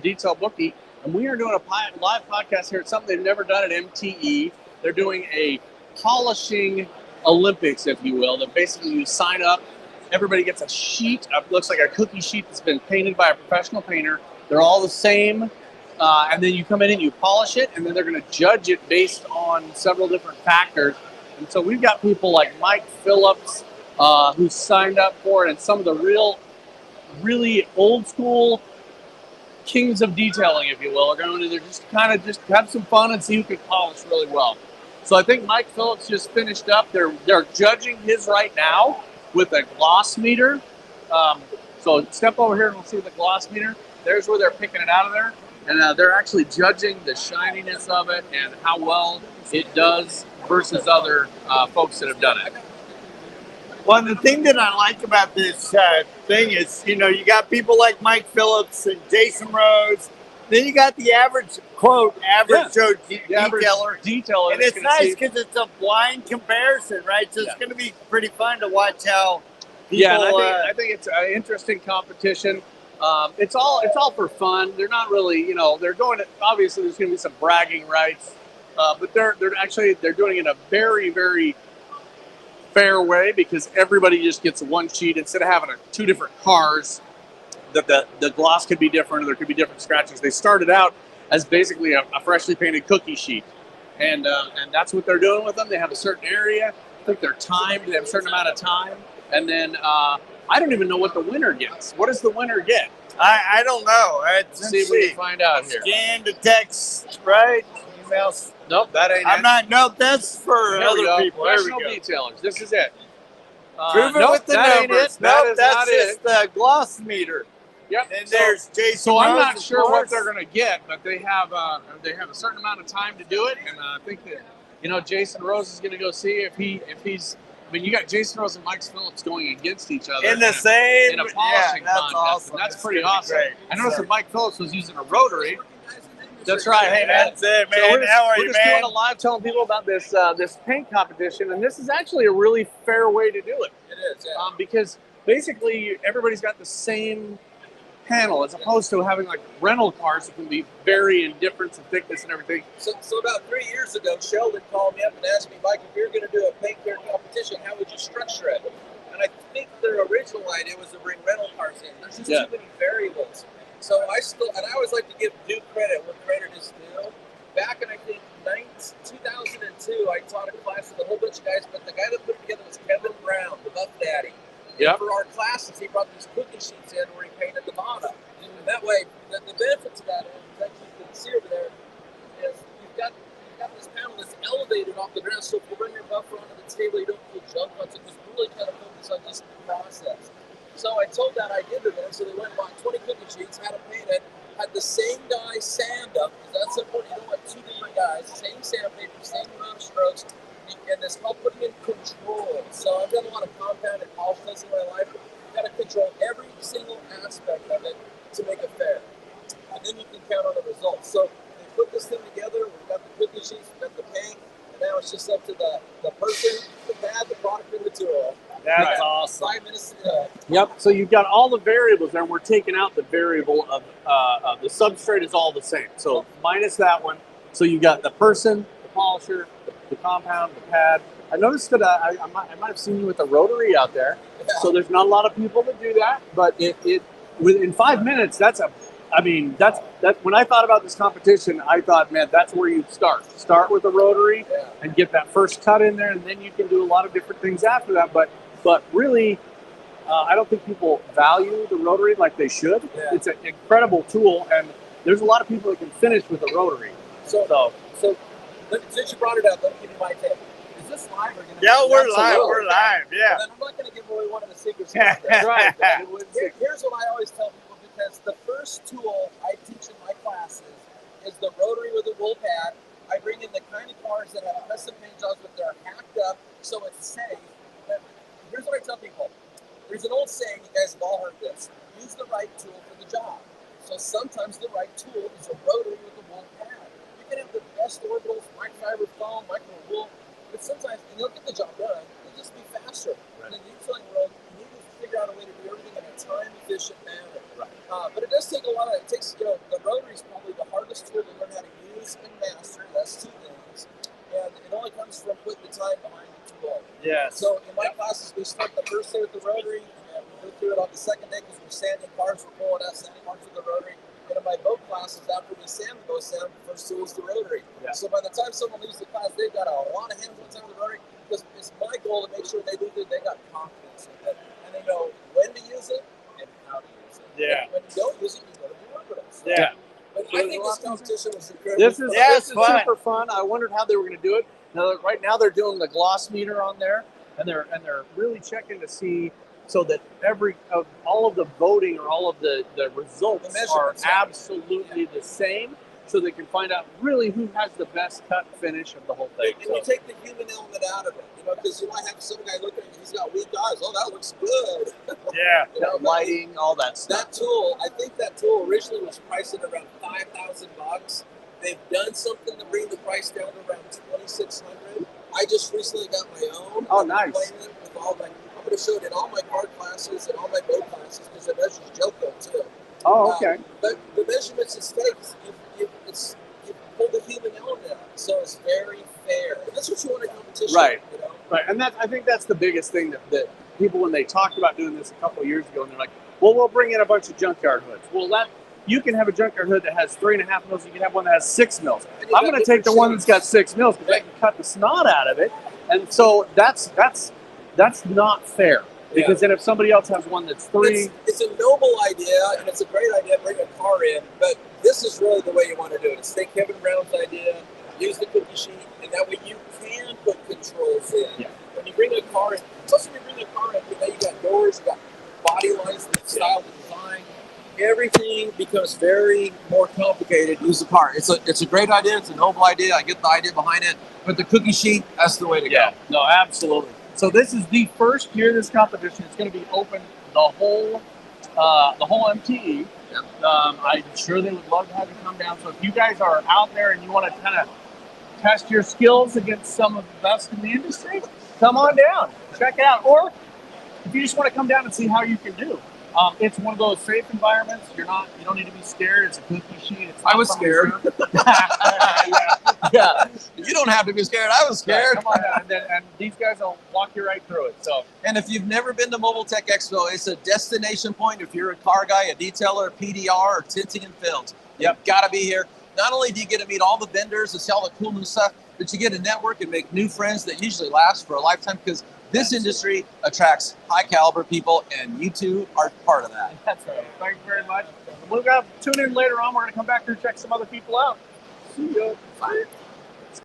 Detail Bookie, and we are doing a live podcast here. It's something they've never done at MTE. They're doing a polishing Olympics, if you will. That basically you sign up, everybody gets a sheet, looks like a cookie sheet that's been painted by a professional painter. They're all the same, and then you come in and you polish it, and then they're going to judge it based on several different factors. And so we've got people like Mike Phillips, who signed up for it, and some of the really old school kings of detailing, if you will, are going to just kind of just have some fun and see who can polish really well. So I think Mike Phillips just finished up. They're judging his right now with a gloss meter. So step over here and we'll see the gloss meter. There's where they're picking it out of there, and they're actually judging the shininess of it and how well it does versus other folks that have done it. Well, the thing that I like about this thing is, you got people like Mike Phillips and Jason Rose. Then you got the average Joe detailer. And it's nice because it's a blind comparison, right? So it's going to be pretty fun to watch how people... Yeah, and I think it's an interesting competition. It's all for fun. They're not really, they're going to... Obviously, there's going to be some bragging rights. But they're doing it in a very, very fair way because everybody just gets one sheet instead of having two different cars that the gloss could be different or there could be different scratches. They started out as basically a freshly painted cookie sheet, and that's what they're doing with them. They have a certain area. I think they're timed. They have a certain amount of time, and then I don't even know what the winner gets. What does the winner get? I don't know. Let's see if we can find out here. Scan the text, right? Emails. Nope, that ain't it. Nope, that's for other people. Professional detailers. This is it. Prove it with the numbers. Nope, that's just the gloss meter. Yep. And there's Jason. So I'm not Rose, sure what they're going to get, but they have a certain amount of time to do it, and I think that Jason Rose is going to go see if he's. I mean, you got Jason Rose and Mike Phillips going against each other in the same in a polishing contest. Awesome. And that's pretty awesome. I noticed that Mike Phillips was using a rotary. That's right. Hey, man. That's it, man. So we're we're just doing a live telling people about this paint competition, and this is actually a really fair way to do it. It is, yeah. Because basically everybody's got the same panel, as opposed to having like rental cars that can be vary in difference and thickness and everything. So about 3 years ago, Sheldon called me up and asked me, Mike, if you're going to do a paint care competition, how would you structure it? And I think their original idea was to bring rental cars in. There's just too many variables. So I always like to give due credit where credit is due. Back in, I think, 2002, I taught a class with a whole bunch of guys, but the guy that put it together was Kevin Brown, the Buff Daddy. Yep. For our classes, he brought these cookie sheets in where he painted the bottom. And that way, the benefits of that, as you can see over there, is you've got this panel that's elevated off the ground, so if you run your buffer onto the table, you don't feel junk on it, because we really kind of focus on just the process. So I told that idea to them, so they went and bought 20 cookie sheets, had them painted, had the same guy sand up, because that's important. You don't want two different guys, same sandpaper, same amount of strokes, and it's called putting in control. So I've done a lot of compound and polish tests in my life. You've got to control every single aspect of it to make it fair. And then you can count on the results. So they put this thing together, we've got the cookie sheets, we've got the paint, and now it's just up to the person, the pad, the product, and the material. That's awesome. 5 minutes. Yep. So you've got all the variables there, and we're taking out the variable of the substrate is all the same. So minus that one. So you got the person, the polisher, the compound, the pad. I noticed that I might have seen you with a rotary out there. Yeah. So there's not a lot of people that do that, but within 5 minutes, that's when I thought about this competition, I thought, man, that's where you start. Start with a rotary and get that first cut in there, and then you can do a lot of different things after that. But really, I don't think people value the rotary like they should. Yeah. It's an incredible tool, and there's a lot of people that can finish with a rotary. So since you brought it up, let me give you my take. Is this live or going to be? Yeah, we're live. Yeah. Well, then I'm not going to give away one of the secrets. That's right. Here's what I always tell people, because the first tool I teach in my classes is the rotary with a wool pad. I bring in the kind of cars that have custom paint jobs, but they're hacked up so it's safe. But here's what I tell people. There's an old saying, you guys have all heard this: use the right tool for the job. So sometimes the right tool is a rotary with a wool pad. You can have the best orbitals, microfiber foam, micro wool, but sometimes, and you'll get the job done, it'll just be faster. Right. In the detailing world, you need to figure out a way to do everything in a time-efficient manner. Right. But it does take a lot of, it takes, the rotary is probably the hardest tool to learn how to use and master. That's two things. And it only comes from putting the time behind the tool. Yes. So in my classes, we start the first day with the rotary, and we go through it on the second day because we're sanding cars, we're pulling out sanding parts with the rotary. And in my boat classes, after we sand the first tool is the rotary. Yeah. So by the time someone leaves the class, they've got a lot of hands-on time with the rotary, because it's my goal to make sure they do it, they got confidence in it, and they know when to use it and how to use it. Yeah. And when you don't use it, you got to do work with it. So, Yeah. But I think this competition was incredible. This is, Yeah, this it's is fun. super fun. I wondered how they were going to do it. Now, right now they're doing the gloss meter on there, and they're really checking to see so that all of the voting or all of the results The are measurements, yeah. absolutely the same, so they can find out really who has the best cut finish of the whole thing. And you take the human element out of it, because you might have some guy looking at you, he's got weak eyes. Oh, that looks good. Yeah. Lighting, all that stuff. That tool, I think that tool originally was priced at around $5,000. They've done something to bring the price down to around $2,600. I just recently got my own. Oh, I've been nice. playing it with I'm going to show it in all my car classes and all my boat classes, because it measures Joko too. Oh, okay. But the measurements it takes, you pull the human element out, so it's very fair. And that's what you want in competition. Right. You know? Right, and I think that's the biggest thing that people, when they talked about doing this a couple of years ago, and they're like, well, we'll bring in a bunch of junkyard hoods. Well, you can have a junkyard hood that has 3.5 mils. You can have one that has 6 mils. I'm going to take the one that's got 6 mils because I can cut the snot out of it. And so that's not fair, because then if somebody else has one that's 3, it's a noble idea, and it's a great idea to bring a car in. But this is really the way you want to do it. It's take Kevin Brown's idea, use the cookie sheet, and that way you can put controls in. Yeah. When you bring a car in, plus when you bring a car in, now you got doors, you got body lines, the style, the design. Everything becomes very more complicated. Use the car. It's a great idea. It's a noble idea. I get the idea behind it. But the cookie sheet, that's the way to go. No, absolutely. So this is the first year of this competition. It's going to be open the whole MTE. Yep. I'm sure they would love to have you come down. So if you guys are out there and you want to kind of test your skills against some of the best in the industry, come on down, check it out. Or if you just want to come down and see how you can do. It's one of those safe environments. You don't need to be scared. It's a cookie sheet. I was scared. Yeah. You don't have to be scared. I was scared. Come on down, and these guys will walk you right through it. So, and if you've never been to Mobile Tech Expo, it's a destination point. If you're a car guy, a detailer, a PDR, or tinting and films, you've got to be here. Not only do you get to meet all the vendors and see all the cool new stuff, but you get to network and make new friends that usually last for a lifetime, because this industry attracts high caliber people, and you two are part of that. That's right. Thank you very much. We're going to tune in later on. We're going to come back here and check some other people out. See ya. Bye.